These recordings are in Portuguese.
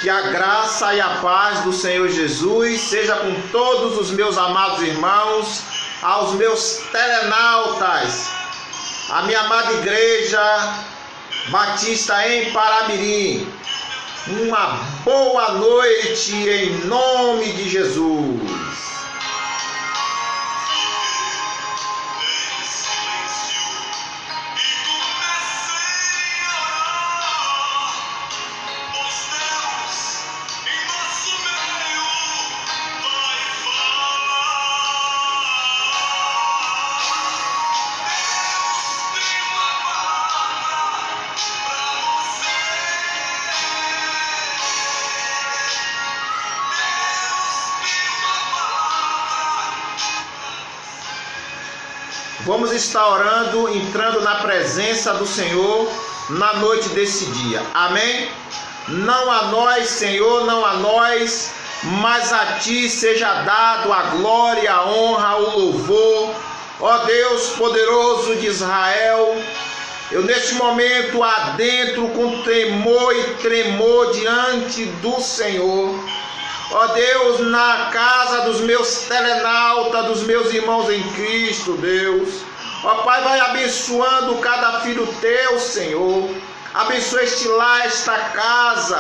Que a graça e a paz do Senhor Jesus seja com todos os meus amados irmãos, aos meus telenautas, a minha amada igreja Batista em Paramirim. Uma boa noite em nome de Jesus. Vamos estar orando, entrando na presença do Senhor na noite desse dia. Amém? Não a nós, Senhor, não a nós, mas a Ti seja dado a glória, a honra, o louvor. Ó Deus poderoso de Israel, eu neste momento adentro com temor e tremor diante do Senhor. Ó Deus, na casa dos meus telenautas, dos meus irmãos em Cristo, Deus. Ó Pai, vai abençoando cada filho Teu, Senhor. Abençoa este lar, esta casa.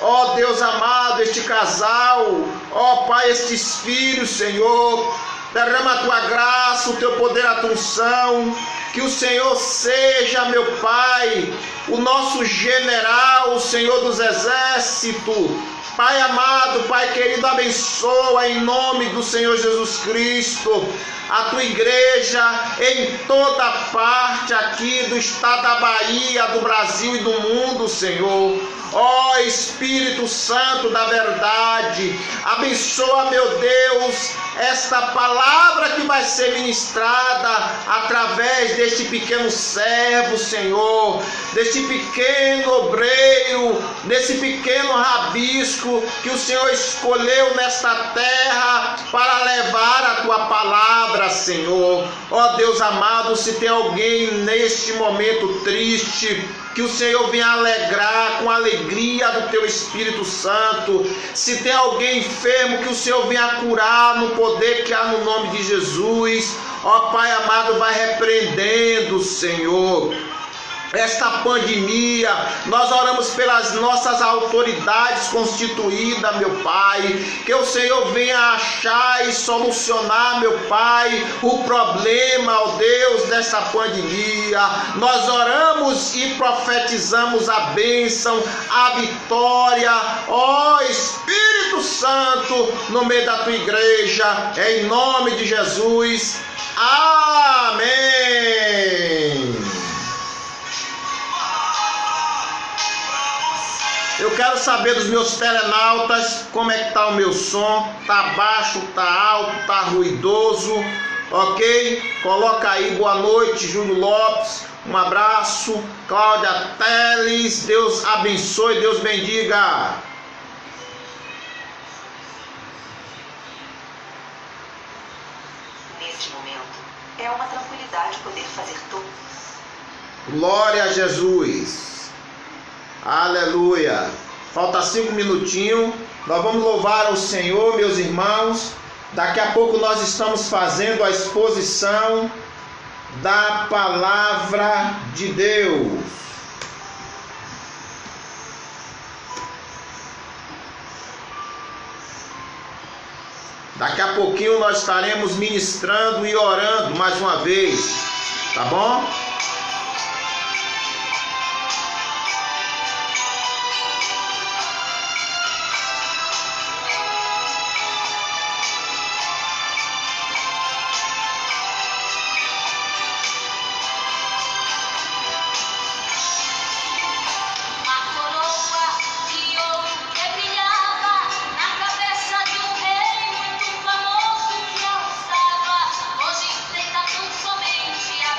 Ó Deus amado, este casal. Ó Pai, estes filhos, Senhor. Derrama a Tua graça, o Teu poder, a Tua unção. Que o Senhor seja, meu Pai, o nosso general, o Senhor dos exércitos. Pai amado, Pai querido, abençoa em nome do Senhor Jesus Cristo a Tua igreja em toda parte aqui do estado da Bahia, do Brasil e do mundo, Senhor. Ó Espírito Santo da verdade, abençoa, meu Deus, esta palavra que vai ser ministrada através deste pequeno servo, Senhor, deste pequeno obreiro, desse pequeno rabisco que o Senhor escolheu nesta terra para levar a Tua palavra, Senhor. Ó Deus amado, se tem alguém neste momento triste, que o Senhor venha alegrar com a alegria do Teu Espírito Santo. Se tem alguém enfermo, que o Senhor venha curar no poder que há no nome de Jesus. Ó Pai amado, vai repreendendo, Senhor, esta pandemia. Nós oramos pelas nossas autoridades constituídas, meu Pai, que o Senhor venha achar e solucionar, meu Pai, o problema, ó Deus, dessa pandemia. Nós oramos e profetizamos a bênção, a vitória, ó Espírito Santo, no meio da Tua igreja, em nome de Jesus. Amém. Eu quero saber dos meus telenautas como é que está o meu som. Está baixo, está alto, está ruidoso, ok? Coloca aí, boa noite, Júlio Lopes, um abraço. Cláudia Teles, Deus abençoe, Deus bendiga. Neste momento, é uma tranquilidade poder fazer tudo. Glória a Jesus. Aleluia. Falta 5 minutinhos. Nós vamos louvar ao Senhor, meus irmãos. Daqui a pouco nós estamos fazendo a exposição da palavra de Deus. Daqui a pouquinho nós estaremos ministrando e orando mais uma vez. Tá bom? Somente a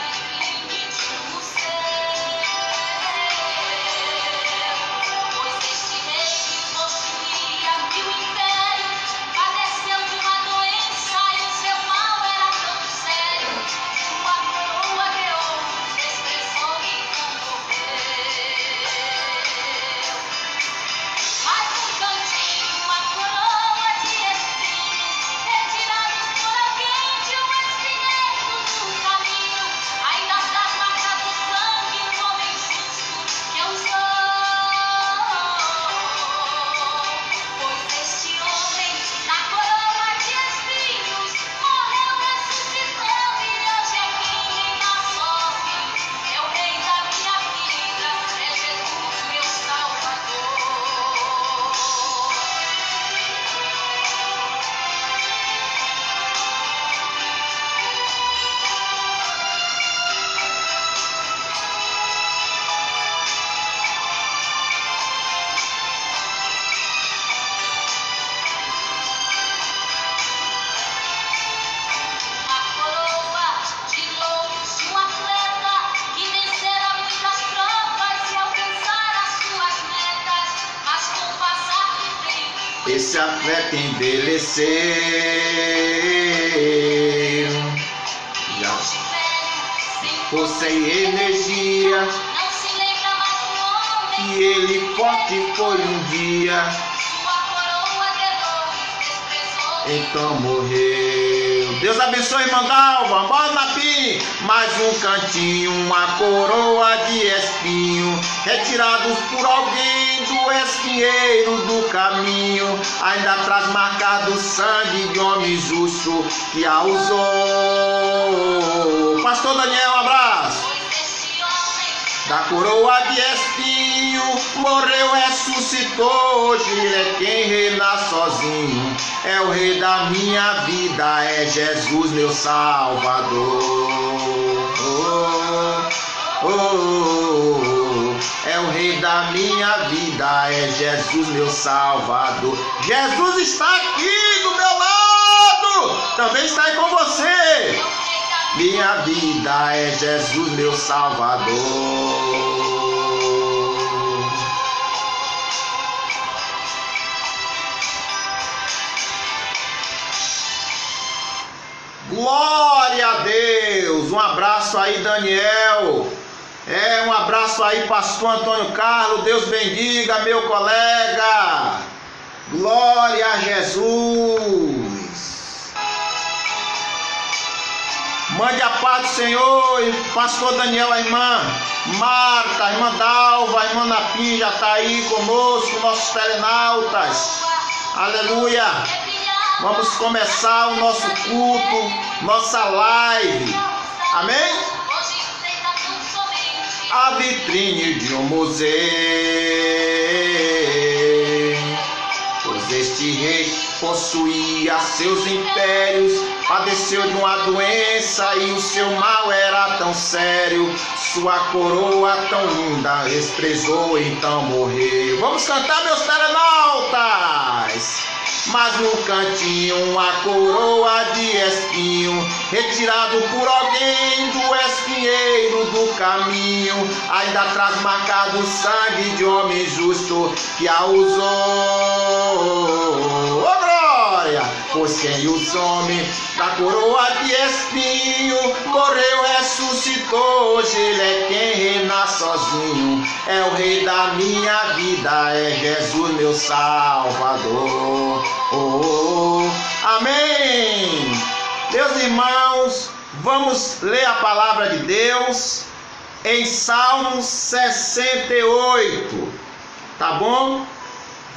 esse atleta envelheceu. Já ficou sem energia, e ele forte foi um dia, então morreu. Deus abençoe, irmã Dalva. Bora na PIN. Mais um cantinho, uma coroa de espinho, retirados por alguém do espinheiro do caminho. Ainda traz marcas do sangue de homem justo que a usou. Pastor Daniel, um abraço. Da coroa de espinho, morreu, ressuscitou. Hoje ele é quem reina sozinho. É o rei da minha vida, é Jesus meu Salvador. É o rei da minha vida, é Jesus meu Salvador. Jesus está aqui do meu lado, também está aí com você. Minha vida é Jesus meu Salvador. Glória a Deus. Um abraço aí, Daniel. Um abraço aí, pastor Antônio Carlos. Deus bendiga, meu colega. Glória a Jesus. Mande a paz do Senhor, pastor Daniel, a irmã Marta, a irmã Dalva, a irmã Napim já está aí conosco, nossos telenautas. Aleluia. Vamos começar o nosso culto, nossa live. Amém? A vitrine de um museu, pois este rei possuía seus impérios, padeceu de uma doença e o seu mal era tão sério. Sua coroa tão linda desprezou, então morreu. Vamos cantar, meus telenautas. Mas no cantinho uma coroa de espinho, retirado por alguém do espinheiro do caminho, ainda traz marcado o sangue de homem justo que a usou. Oh, glória! Pois quem os homens da coroa de espinho, morreu, ressuscitou. Hoje ele é quem reina sozinho. É o rei da minha vida, é Jesus meu Salvador. Amém. Meus irmãos, vamos ler a palavra de Deus em Salmo 68, tá bom?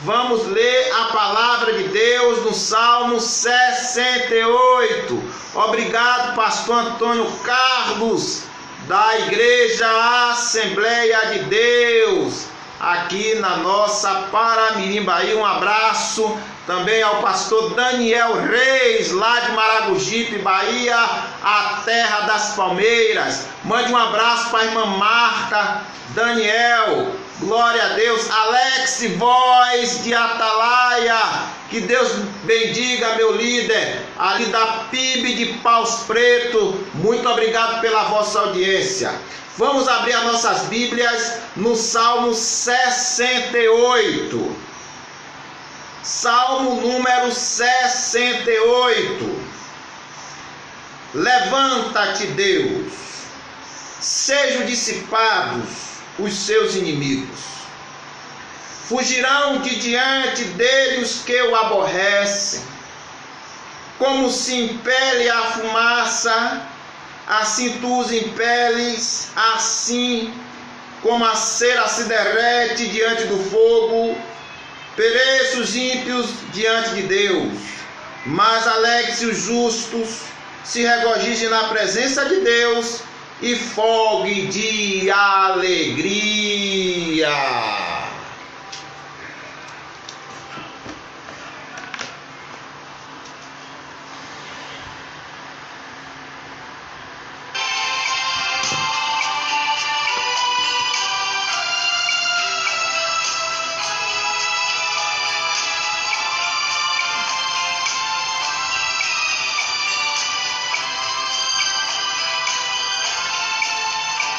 Vamos ler a palavra de Deus no Salmo 68. Obrigado, pastor Antônio Carlos, da Igreja Assembleia de Deus, aqui na nossa Paramirim, Bahia. Um abraço também ao pastor Daniel Reis, lá de Maragogipe, Bahia, a terra das palmeiras. Mande um abraço para a irmã Marta, Daniel, glória a Deus. Alex, voz de Atalaia, que Deus bendiga, meu líder, ali da PIB de Paus Preto. Muito obrigado pela vossa audiência. Vamos abrir as nossas Bíblias no Salmo 68. Salmo número 68. Levanta-te, Deus, sejam dissipados os seus inimigos. Fugirão de diante dele os que o aborrecem. Como se impele a fumaça, assim tu os impeles, assim como a cera se derrete diante do fogo. Pereçam os ímpios diante de Deus, mas alegre-se os justos, se regozijem na presença de Deus e folgue de alegria.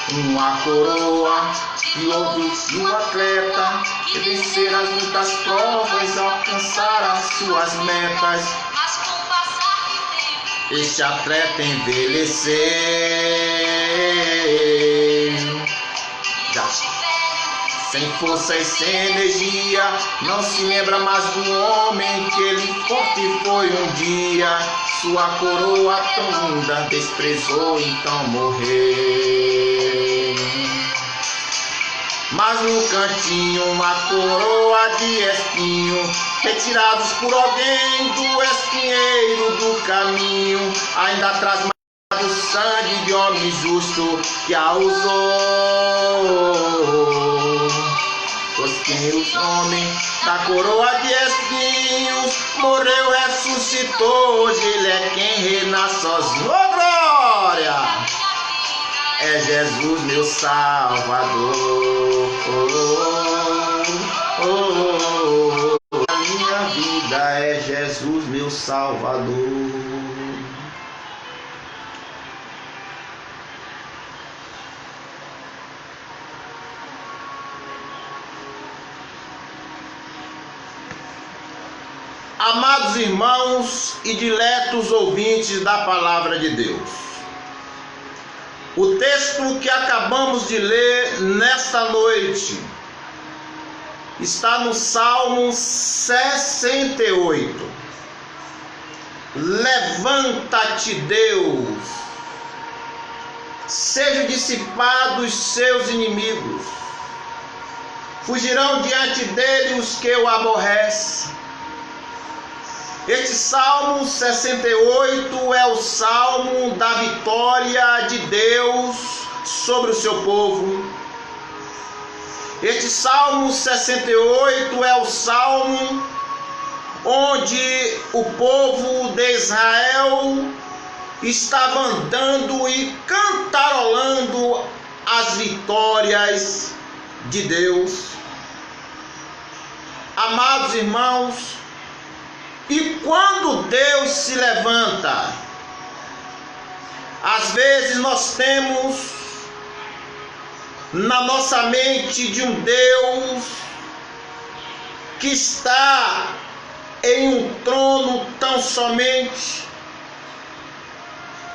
Uma coroa de ouro de um atleta vencerás muitas provas, alcançarás suas metas. Este atleta envelheceu, já sem força e sem energia, não se lembra mais do homem que ele forte foi um dia. Sua coroa tão linda desprezou, então morreu. Mas no cantinho uma coroa de espinho, retirados por alguém do espinheiro do caminho, ainda traz mais o sangue de homem justo que a usou. Pois quem os homens da coroa de espinhos morreu, ressuscitou, hoje ele é quem reina sozinho. Oh, glória! É Jesus meu Salvador. A minha vida é Jesus meu Salvador. Amados irmãos e diletos ouvintes da palavra de Deus, o texto que acabamos de ler nesta noite está no Salmo 68. Levanta-te, Deus, sejam dissipados seus inimigos, fugirão diante dele os que o aborrecem. Este Salmo 68 é o salmo da vitória de Deus sobre o seu povo. Este Salmo 68 é o salmo onde o povo de Israel estava andando e cantarolando as vitórias de Deus. Amados irmãos, e quando Deus se levanta, às vezes nós temos na nossa mente de um Deus que está em um trono tão somente.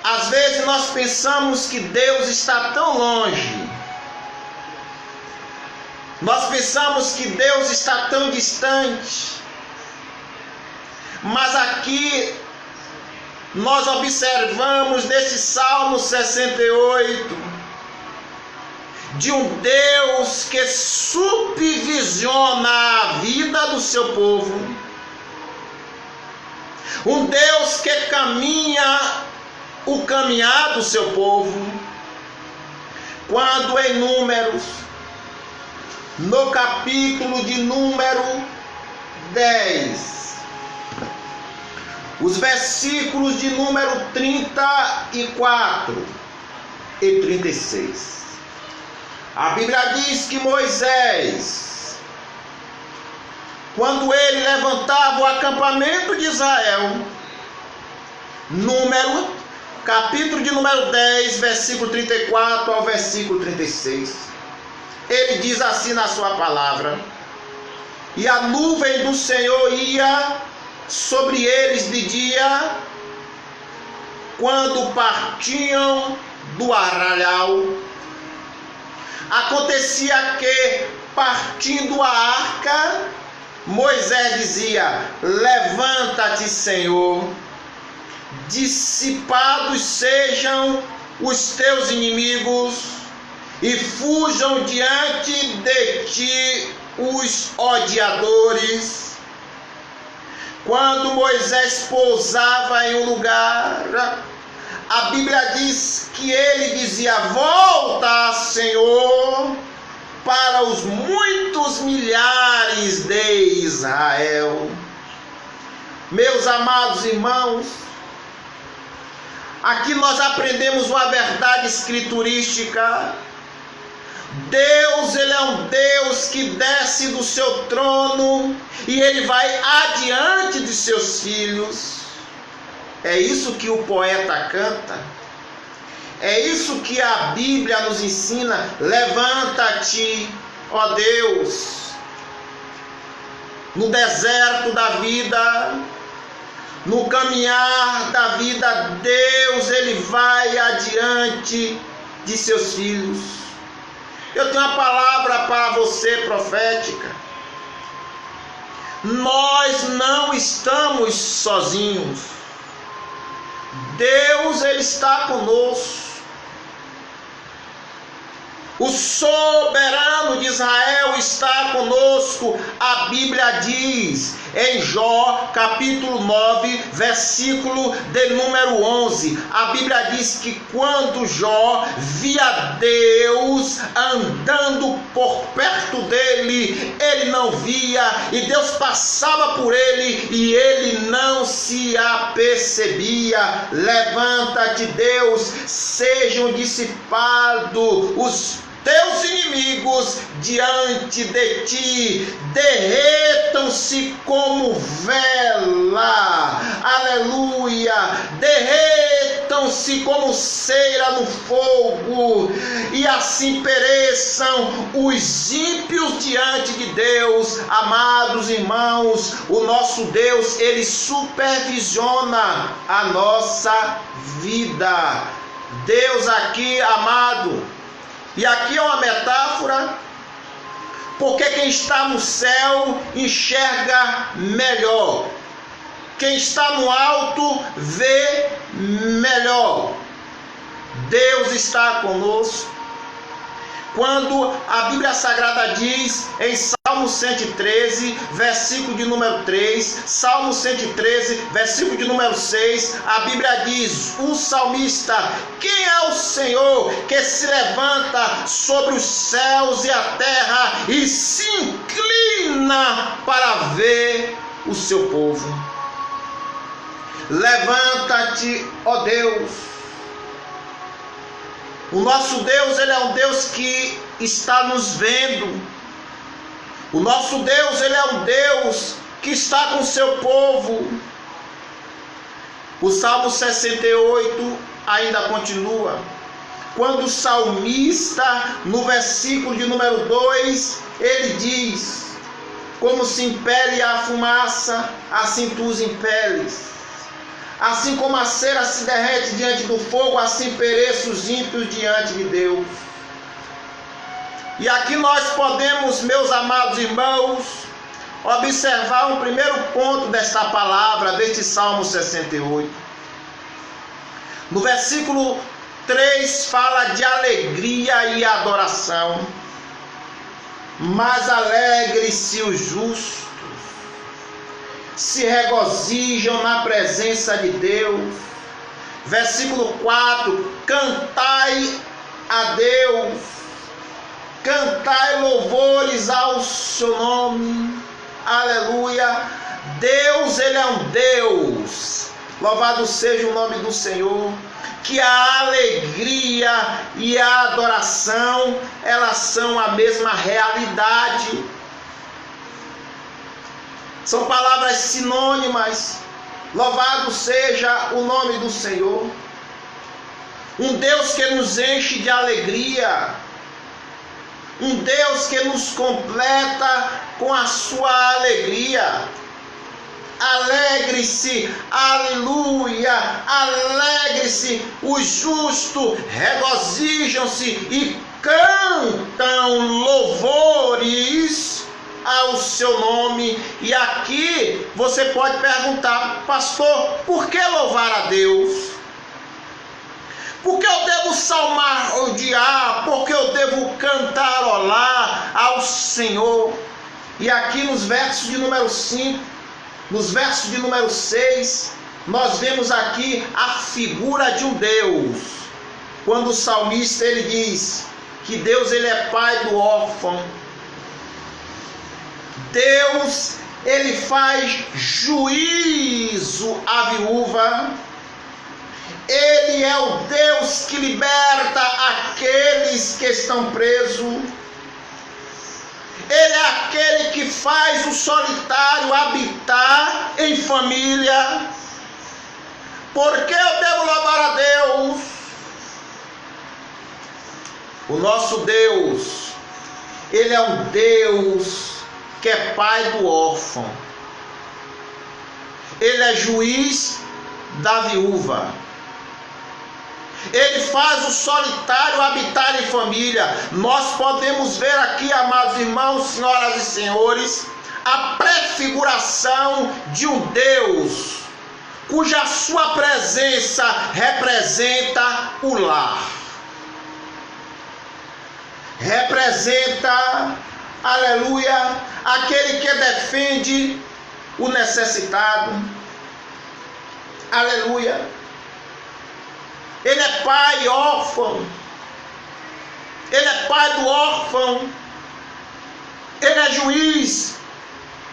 Às vezes nós pensamos que Deus está tão longe. Nós pensamos que Deus está tão distante. Mas aqui nós observamos nesse Salmo 68 de um Deus que supervisiona a vida do seu povo, um Deus que caminha o caminhar do seu povo. Quando em Números, no capítulo de número 10, os versículos de número 34 e 36. A Bíblia diz que Moisés, quando ele levantava o acampamento de Israel, capítulo de número 10, versículo 34 ao versículo 36, ele diz assim na sua palavra: e a nuvem do Senhor ia sobre eles de dia, quando partiam do arraial. Acontecia que, partindo a arca, Moisés dizia: levanta-te, Senhor, dissipados sejam os teus inimigos, e fujam diante de ti os odiadores. Quando Moisés pousava em um lugar, a Bíblia diz que ele dizia: volta, Senhor, para os muitos milhares de Israel. Meus amados irmãos, aqui nós aprendemos uma verdade escriturística. Deus, ele é um Deus que desce do seu trono e ele vai adiante de seus filhos. É isso que o poeta canta. É isso que a Bíblia nos ensina. Levanta-te, ó Deus, no deserto da vida, no caminhar da vida, Deus, Ele vai adiante de seus filhos. Eu tenho uma palavra para você profética. Nós não estamos sozinhos. Deus, Ele está conosco. O soberano de Israel está conosco. A Bíblia diz em Jó, capítulo 9, versículo de número 11. A Bíblia diz que quando Jó via Deus andando por perto dele, ele não via, e Deus passava por ele e ele não se apercebia. Levanta-te, Deus, sejam dissipados os teus inimigos diante de ti, derretam-se como vela, aleluia, derretam-se como cera no fogo, e assim pereçam os ímpios diante de Deus. Amados irmãos, o nosso Deus, Ele supervisiona a nossa vida. Deus aqui, amado, e aqui é uma metáfora, porque quem está no céu enxerga melhor. Quem está no alto vê melhor. Deus está conosco. Quando a Bíblia Sagrada diz em Salmo 113, versículo de número 3, Salmo 113, versículo de número 6, a Bíblia diz, o salmista: quem é o Senhor que se levanta sobre os céus e a terra e se inclina para ver o seu povo? Levanta-te, ó Deus. O nosso Deus, Ele é um Deus que está nos vendo. O nosso Deus, Ele é um Deus que está com o seu povo. O Salmo 68 ainda continua. Quando o salmista, no versículo de número 2, ele diz: como se impele a fumaça, assim tu os impeles. Assim como a cera se derrete diante do fogo, assim pereçam os ímpios diante de Deus. E aqui nós podemos, meus amados irmãos, observar um primeiro ponto desta palavra, deste Salmo 68. No versículo 3 fala de alegria e adoração. Mas alegre-se os justos, se regozijam na presença de Deus. Versículo 4: cantai a Deus, cantai louvores ao seu nome, aleluia. Deus, Ele é um Deus, louvado seja o nome do Senhor, que a alegria e a adoração, elas são a mesma realidade. São palavras sinônimas. Louvado seja o nome do Senhor. Um Deus que nos enche de alegria. Um Deus que nos completa com a sua alegria. Alegre-se, aleluia, alegre-se. Os justos regozijam-se e cantam louvores ao seu nome. E aqui você pode perguntar: pastor, por que louvar a Deus? Por que eu devo salmodiar? Por que eu devo cantarolar ao Senhor? E aqui nos versos de número 5, nos versos de número 6, nós vemos aqui a figura de um Deus. Quando o salmista ele diz que Deus, Ele é pai do órfão. Deus, Ele faz juízo à viúva. Ele é o Deus que liberta aqueles que estão presos. Ele é aquele que faz o solitário habitar em família. Por que eu devo louvar a Deus? O nosso Deus, Ele é um Deus que é pai do órfão. Ele é juiz da viúva. Ele faz o solitário habitar em família. Nós podemos ver aqui, amados irmãos, senhoras e senhores, a prefiguração de um Deus cuja sua presença representa o lar. Representa, aleluia, aquele que defende o necessitado. Aleluia. Ele é pai órfão. Ele é pai do órfão. Ele é juiz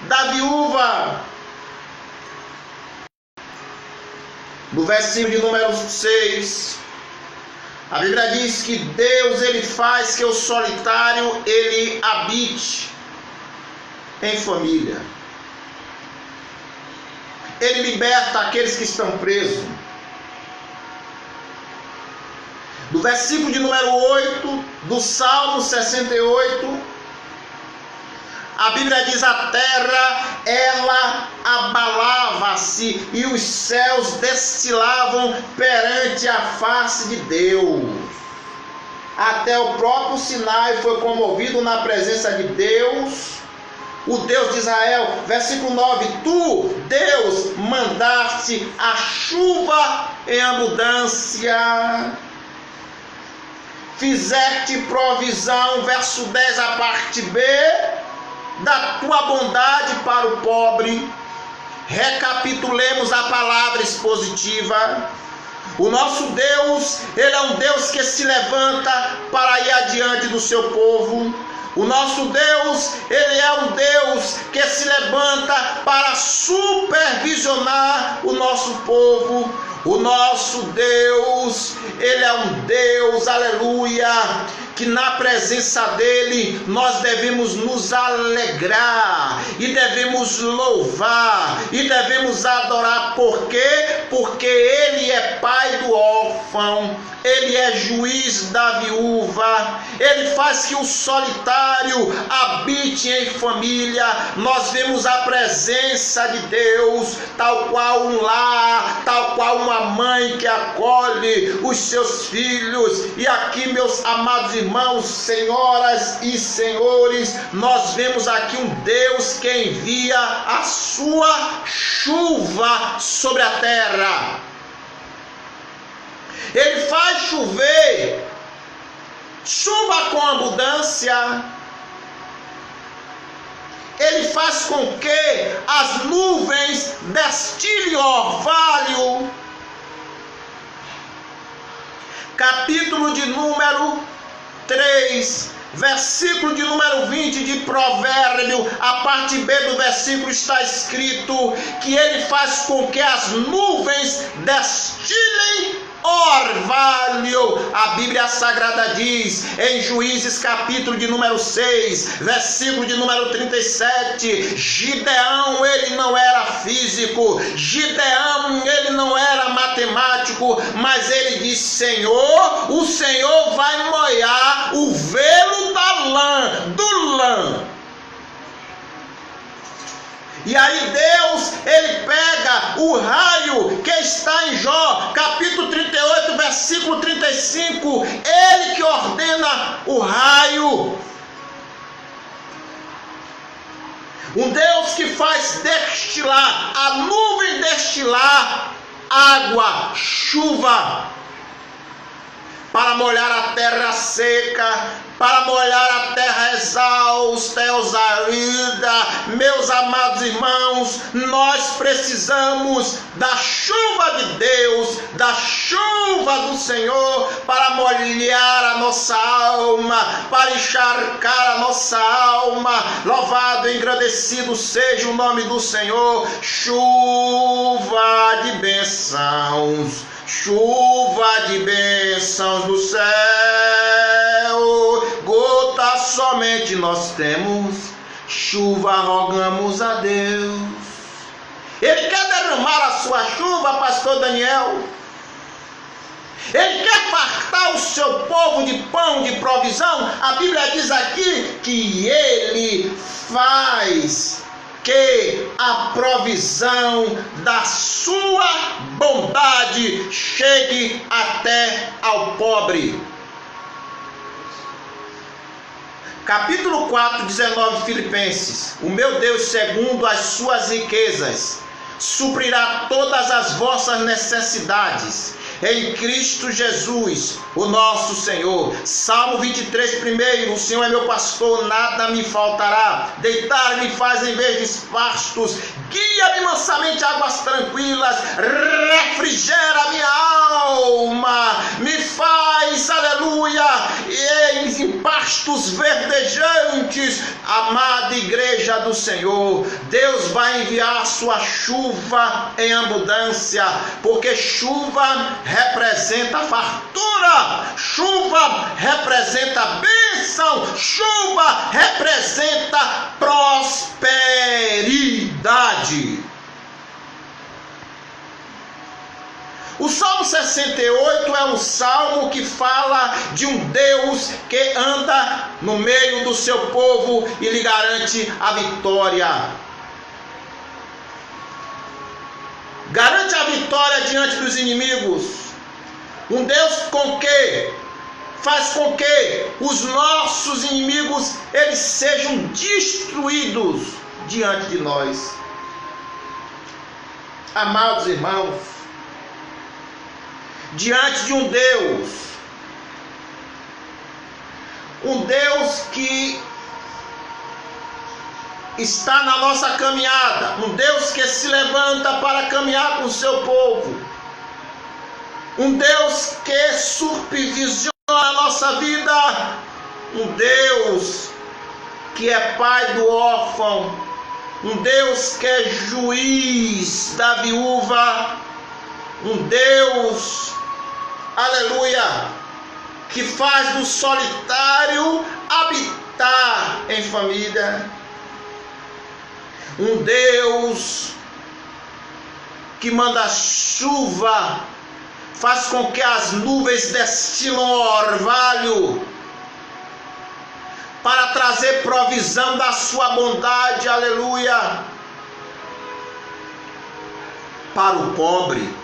da viúva. No versículo de número 6, a Bíblia diz que Deus, ele faz que o solitário, ele habite em família. Ele liberta aqueles que estão presos. No versículo de número 8 do Salmo 68, a Bíblia diz: a terra, ela abalava-se e os céus destilavam perante a face de Deus. Até o próprio Sinai foi comovido na presença de Deus, o Deus de Israel. Versículo 9: tu, Deus, mandaste a chuva em abundância, fizeste provisão, verso 10, a parte B, da tua bondade para o pobre. Recapitulemos a palavra expositiva. O nosso Deus, ele é um Deus que se levanta para ir adiante do seu povo. O nosso Deus, ele é um Deus que se levanta para supervisionar o nosso povo. O nosso Deus, ele é um Deus, aleluia, que na presença dele nós devemos nos alegrar e devemos louvar e devemos adorar. Por quê? Porque ele é pai do órfão, ele é juiz da viúva, ele faz que o solitário habite em família. Nós vemos a presença de Deus, tal qual um lar, tal qual uma mãe que acolhe os seus filhos. E aqui, meus amados irmãos, senhoras e senhores, nós vemos aqui um Deus que envia a sua chuva sobre a terra. Ele faz chover, chuva com abundância. Ele faz com que as nuvens destilem orvalho. Capítulo de número 3, versículo de número 20 de Provérbio, a parte B do versículo está escrito que ele faz com que as nuvens destilem orvalho. A Bíblia Sagrada diz em Juízes capítulo de número 6, versículo de número 37, Gideão, ele não era físico, Gideão, ele não era matemático, mas ele disse: Senhor, o Senhor vai molhar o velo do lã. E aí Deus, ele pega o raio que está em Jó, capítulo 38, versículo 35, ele que ordena o raio. Um Deus que faz destilar, a nuvem destilar água, chuva, para molhar a terra seca, para molhar a terra exausta, exaurida. Meus amados irmãos, nós precisamos da chuva de Deus, da chuva do Senhor, para molhar a nossa alma, para encharcar a nossa alma. Louvado e engrandecido seja o nome do Senhor. Chuva de bênçãos, chuva de bênçãos do céu, gota somente nós temos, chuva rogamos a Deus. Ele quer derramar a sua chuva, pastor Daniel. Ele quer fartar o seu povo de pão, de provisão, a Bíblia diz aqui que Ele faz que a provisão da sua bondade chegue até ao pobre. Capítulo 4, 19, Filipenses. O meu Deus, segundo as suas riquezas, suprirá todas as vossas necessidades em Cristo Jesus, o nosso Senhor. Salmo 23, primeiro. O Senhor é meu pastor, nada me faltará. Deitar-me faz em verdes pastos, guia-me mansamente a águas tranquilas, refrigera minha alma, me faz, aleluia, em pastos verdejantes. Amada igreja do Senhor, Deus vai enviar sua chuva em abundância, porque chuva representa fartura, chuva representa bênção, chuva representa prosperidade. O Salmo 68 é um salmo que fala de um Deus que anda no meio do seu povo e lhe garante a vitória. Garante a vitória diante dos inimigos. Um Deus faz com que os nossos inimigos eles sejam destruídos diante de nós. Amados irmãos, diante de um Deus que está na nossa caminhada, um Deus que se levanta para caminhar com o seu povo, um Deus que supervisiona a nossa vida, um Deus que é pai do órfão, um Deus que é juiz da viúva, um Deus, aleluia, que faz do solitário habitar em família, um Deus que manda chuva, faz com que as nuvens destilam orvalho para trazer provisão da sua bondade, aleluia, para o pobre.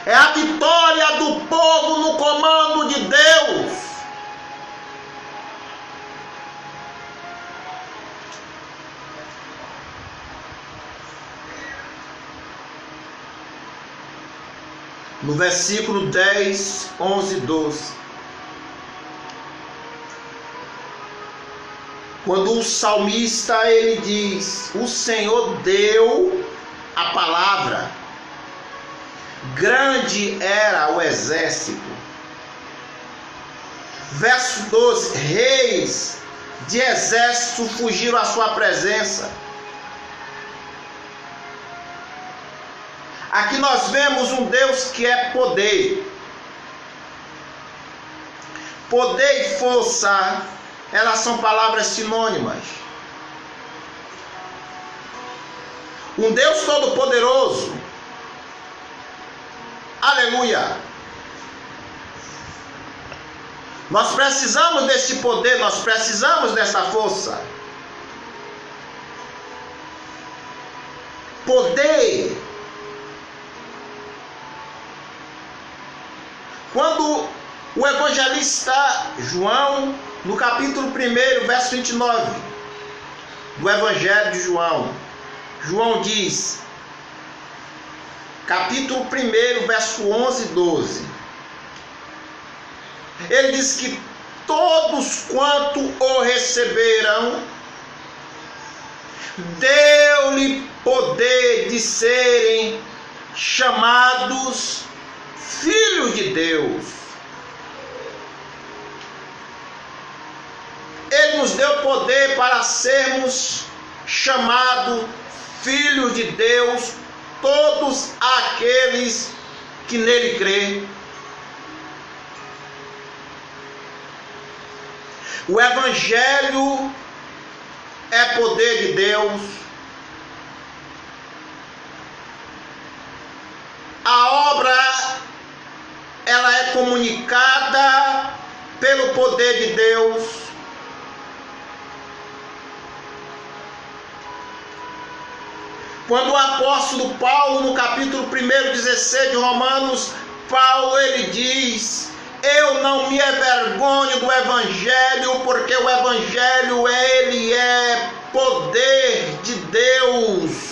É a vitória do povo no comando de Deus. No versículo 10, 11, 12. Quando o salmista ele diz: o Senhor deu a palavra, grande era o exército. Verso 12: reis de exército fugiram à sua presença. Aqui nós vemos um Deus que é poder. Poder e força, elas são palavras sinônimas. Um Deus todo-poderoso. Aleluia. Nós precisamos desse poder, nós precisamos dessa força. Poder. Quando o evangelista João, no capítulo 1, verso 29, do Evangelho de João, João diz, capítulo 1, verso 11 e 12, ele diz que todos quanto o receberam, deu-lhe poder de serem chamados filhos de Deus. Ele nos deu poder para sermos chamados filhos de Deus, todos aqueles que nele crêem. O Evangelho é poder de Deus. obra, ela é comunicada pelo poder de Deus. Quando o apóstolo Paulo, no capítulo 1:16 de Romanos, Paulo ele diz: eu não me envergonho do evangelho, porque o evangelho ele é poder de Deus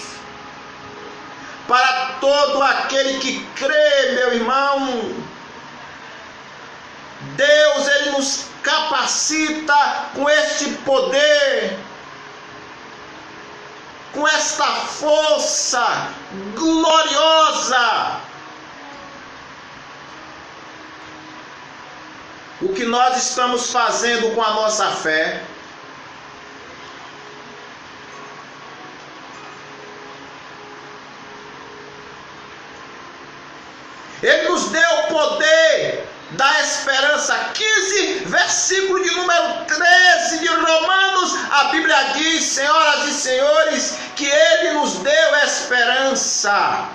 para todo aquele que crê, meu irmão. Deus ele nos capacita com este poder, com esta força gloriosa. O que nós estamos fazendo com a nossa fé? Ele nos deu o poder da esperança. 15, versículo de número 13 de Romanos, a Bíblia diz, senhoras e senhores, que Ele nos deu esperança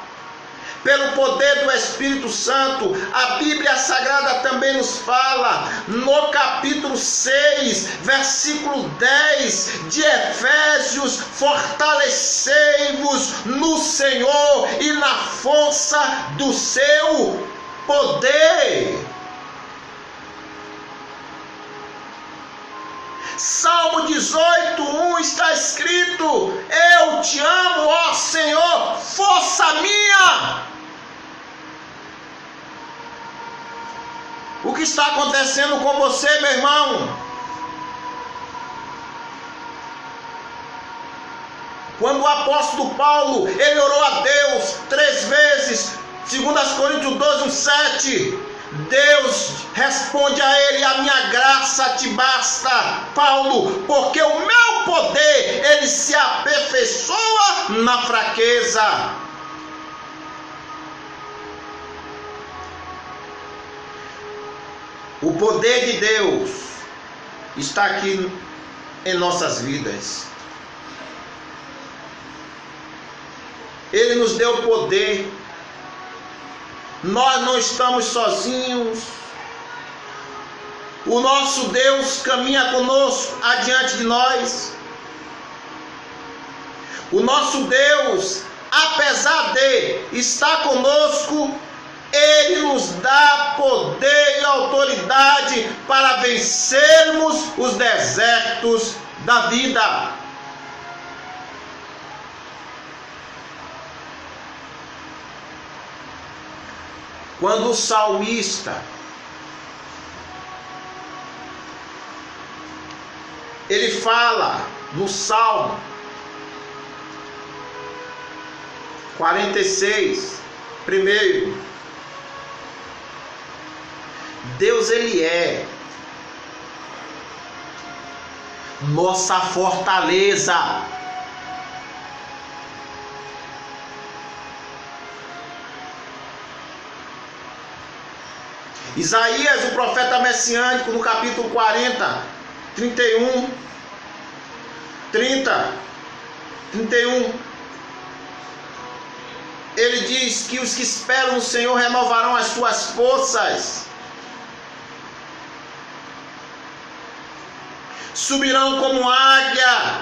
pelo poder do Espírito Santo. A Bíblia Sagrada também nos fala, no capítulo 6, versículo 10 de Efésios: fortalecei-vos no Senhor e na força do seu poder. Salmo 18:1 está escrito: eu te amo, ó Senhor, força minha. O que está acontecendo com você, meu irmão? Quando o apóstolo Paulo, ele orou a Deus 3 vezes, 2 Coríntios 12:7, Deus responde a ele: a minha graça te basta, Paulo, porque o meu poder, ele se aperfeiçoa na fraqueza. O poder de Deus está aqui em nossas vidas. Ele nos deu poder. Nós não estamos sozinhos. O nosso Deus caminha conosco, adiante de nós. O nosso Deus, apesar de estar conosco, Ele nos dá poder e autoridade para vencermos os desertos da vida. Quando o salmista ele fala no Salmo 46, primeiro, Deus ele é nossa fortaleza. Isaías, o profeta messiânico, no capítulo 40, 31, 30, 31, ele diz que os que esperam no Senhor renovarão as suas forças, subirão como águia,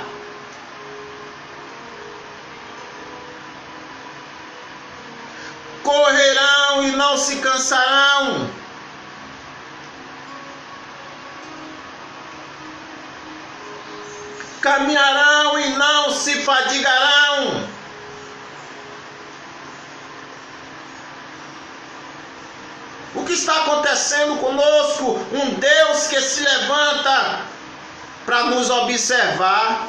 correrão e não se cansarão, caminharão e não se fadigarão. O que está acontecendo conosco? Um Deus que se levanta para nos observar.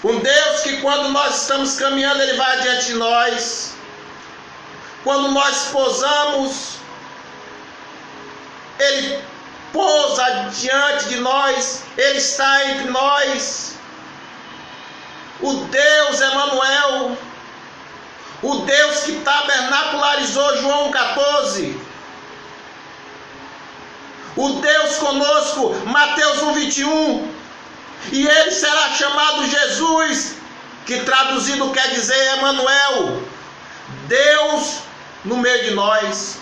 Um Deus que quando nós estamos caminhando, Ele vai adiante de nós. Quando nós pousamos, Ele pousa diante de nós, Ele está entre nós. O Deus Emanuel, o Deus que tabernacularizou João 14, o Deus conosco, Mateus 1:21, e Ele será chamado Jesus, que traduzido quer dizer Emanuel, Deus no meio de nós.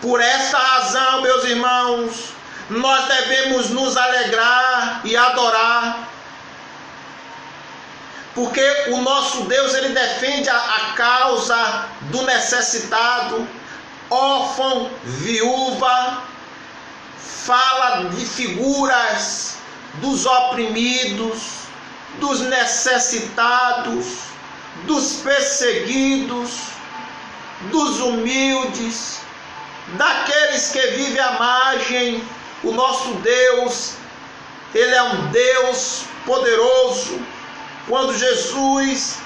Por esta razão, meus irmãos, nós devemos nos alegrar e adorar, porque o nosso Deus, ele defende a causa do necessitado, órfão, viúva, fala de figuras dos oprimidos, dos necessitados, dos perseguidos, dos humildes, daqueles que vivem à margem. O nosso Deus, ele é um Deus poderoso. Quando Jesus,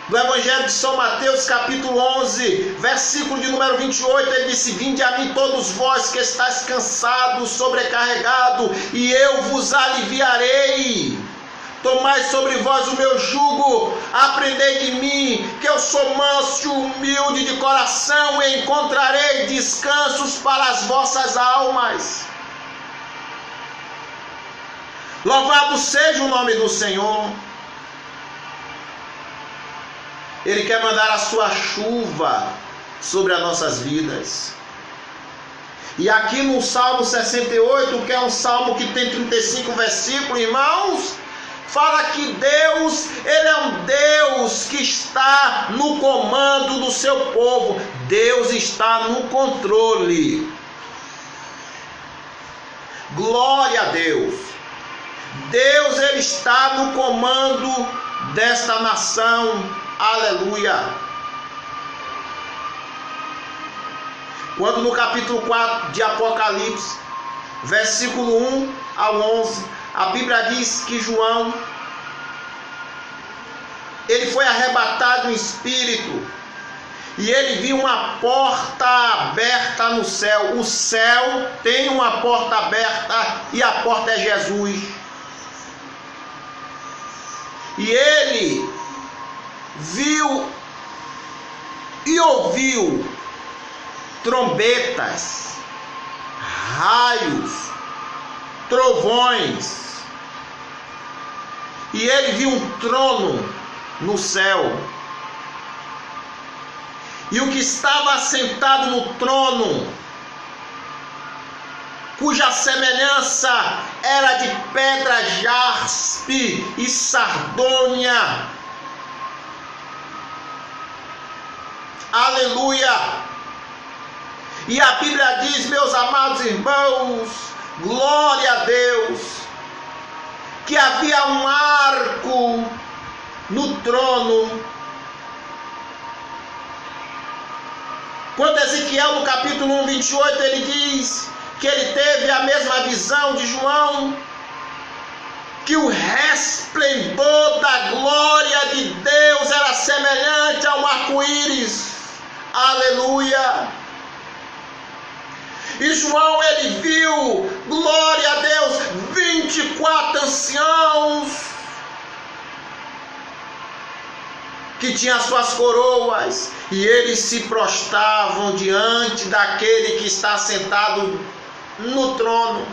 do Evangelho de São Mateus, capítulo 11, versículo de número 28, ele disse: vinde a mim todos vós que estáis cansados, sobrecarregados, e eu vos aliviarei. Tomai sobre vós o meu jugo, aprendei de mim, que eu sou manso e humilde de coração, e encontrarei descansos para as vossas almas. Louvado seja o nome do Senhor. Ele quer mandar a sua chuva sobre as nossas vidas. E aqui no Salmo 68, que é um salmo que tem 35 versículos, irmãos, fala que Deus, ele é um Deus que está no comando do seu povo. Deus está no controle. Glória a Deus. Deus, ele está no comando desta nação. Aleluia. Quando no capítulo 4 de Apocalipse, versículo 1 ao 11, a Bíblia diz que João, ele foi arrebatado em espírito, e ele viu uma porta aberta no céu. O céu tem uma porta aberta, e a porta é Jesus. E ele viu e ouviu trombetas, raios, trovões, e ele viu um trono no céu, e o que estava assentado no trono, cuja semelhança era de pedra jaspe e sardônia. Aleluia! E a Bíblia diz, meus amados irmãos, glória a Deus, que havia um arco no trono. Quando Ezequiel, no capítulo 1, 28, ele diz que ele teve a mesma visão de João, que o resplendor da glória de Deus era semelhante a um arco-íris. Aleluia! E João, ele viu, glória a Deus, 24 anciãos que tinham suas coroas, e eles se prostravam diante daquele que está sentado no trono,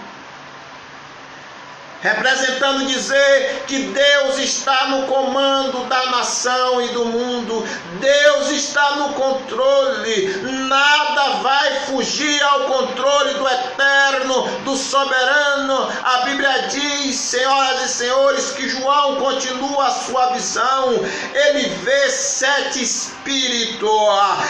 representando dizer que Deus está no comando da nação e do mundo. Deus está no controle. Nada vai fugir ao controle do eterno, do soberano. A Bíblia diz, senhoras e senhores, que João continua a sua visão. Ele vê 7 espíritos,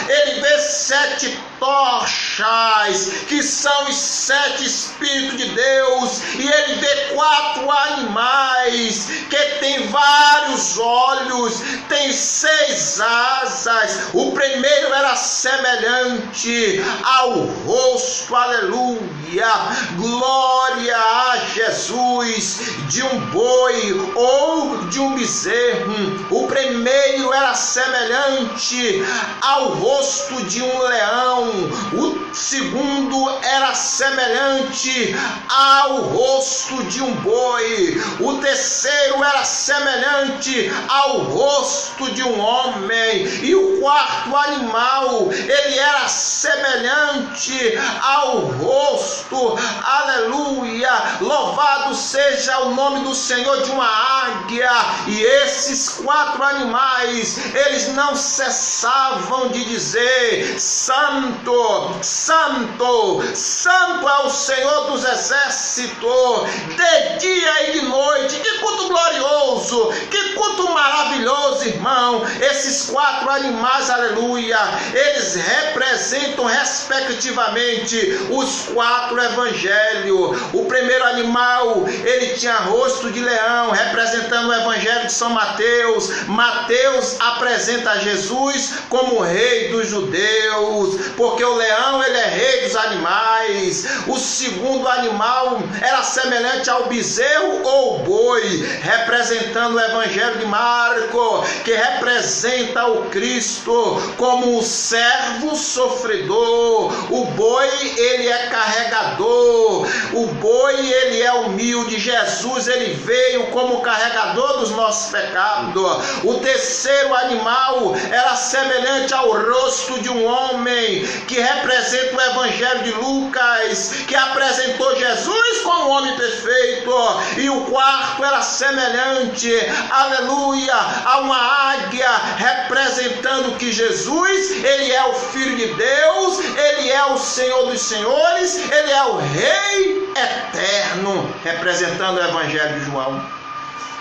ele vê 7 tochas, que são os 7 espíritos de Deus, e ele vê 4 animais que tem vários olhos, tem 6 asas. O primeiro era semelhante ao rosto, aleluia, glória a Jesus, de um boi ou de um bezerro. O primeiro era semelhante ao rosto de um leão. O segundo era semelhante ao rosto de um boi. O terceiro era semelhante ao rosto de um homem. E o quarto animal, ele era semelhante ao rosto, aleluia, louvado Louvado seja o nome do Senhor de uma águia. E esses 4 animais, eles não cessavam de dizer: Santo, Santo, Santo é o Senhor dos exércitos, de dia e de noite. Que culto glorioso, que culto maravilhoso, irmão. Esses 4 animais, aleluia, eles representam respectivamente os 4 evangelhos. O primeiro animal, ele tinha rosto de leão, representando o evangelho de São Mateus. Mateus apresenta Jesus como rei dos judeus, porque o leão, ele é rei dos animais. O segundo animal era semelhante ao bezerro ou boi, representando o evangelho de Marcos, que representa o Cristo como o servo sofredor. O boi, ele é carregador. O boi, ele é humilde. Jesus, ele veio como carregador dos nossos pecados. O terceiro animal era semelhante ao rosto de um homem, que representa o evangelho de Lucas, que apresentou Jesus como um homem perfeito. E o quarto era semelhante, aleluia, a uma águia, representando que Jesus, ele é o Filho de Deus, ele é o Senhor dos senhores, ele é o Rei eterno, representando o evangelho de João.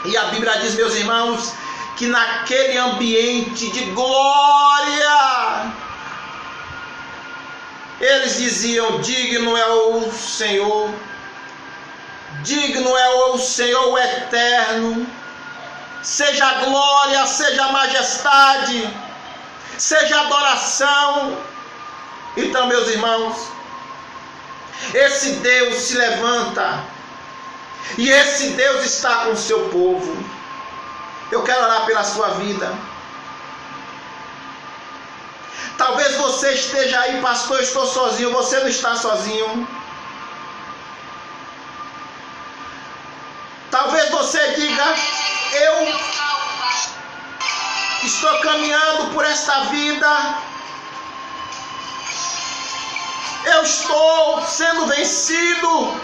E a Bíblia diz, meus irmãos, que naquele ambiente de glória, eles diziam: digno é o Senhor, digno é o Senhor o eterno, seja glória, seja majestade, seja adoração. Então, meus irmãos, esse Deus se levanta, e esse Deus está com o seu povo. Eu quero orar pela sua vida. Talvez você esteja aí: pastor, eu estou sozinho. Você não está sozinho. Talvez você diga: eu estou caminhando por esta vida, eu estou sendo vencido.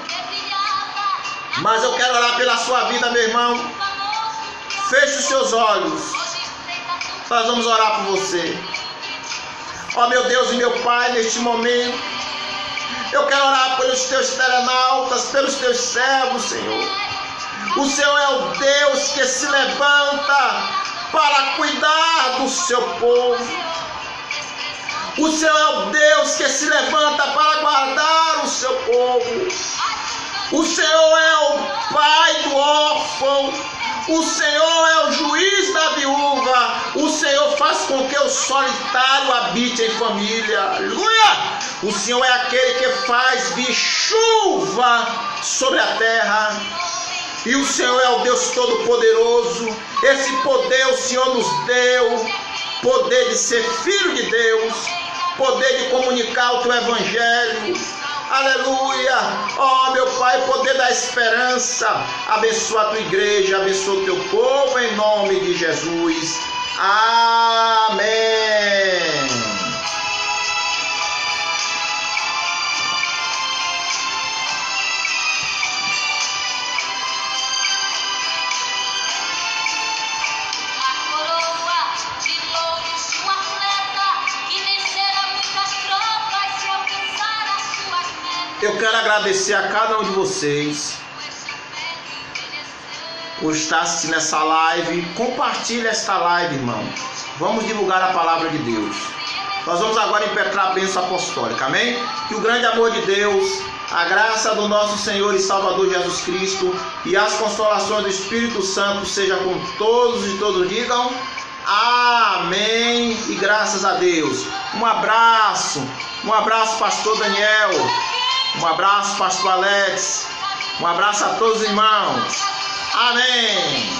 Mas eu quero orar pela sua vida, meu irmão. Feche os seus olhos. Nós vamos orar por você. Ó meu Deus e meu Pai, neste momento, eu quero orar pelos teus telenautas, pelos teus servos, Senhor. O Senhor é o Deus que se levanta para cuidar do seu povo. O Senhor é o Deus que se levanta para guardar o seu povo. O Senhor é o Pai do órfão. O Senhor é o juiz da viúva. O Senhor faz com que o solitário habite em família. Aleluia! O Senhor é aquele que faz vir chuva sobre a terra. E o Senhor é o Deus Todo-Poderoso. Esse poder o Senhor nos deu. Poder de ser filho de Deus. Poder de comunicar o teu evangelho. Aleluia! Ó meu Pai, poder da esperança. Abençoa a tua igreja, abençoa o teu povo em nome de Jesus. Amém. Eu quero agradecer a cada um de vocês por estar assistindo essa live. Compartilhe esta live, irmão. Vamos divulgar a palavra de Deus. Nós vamos agora impetrar a bênção apostólica, amém? Que o grande amor de Deus, a graça do nosso Senhor e Salvador Jesus Cristo e as consolações do Espírito Santo seja com todos e todos digam amém e graças a Deus. Um abraço, pastor Daniel. Um abraço, pastor Alex. Um abraço a todos os irmãos. Amém.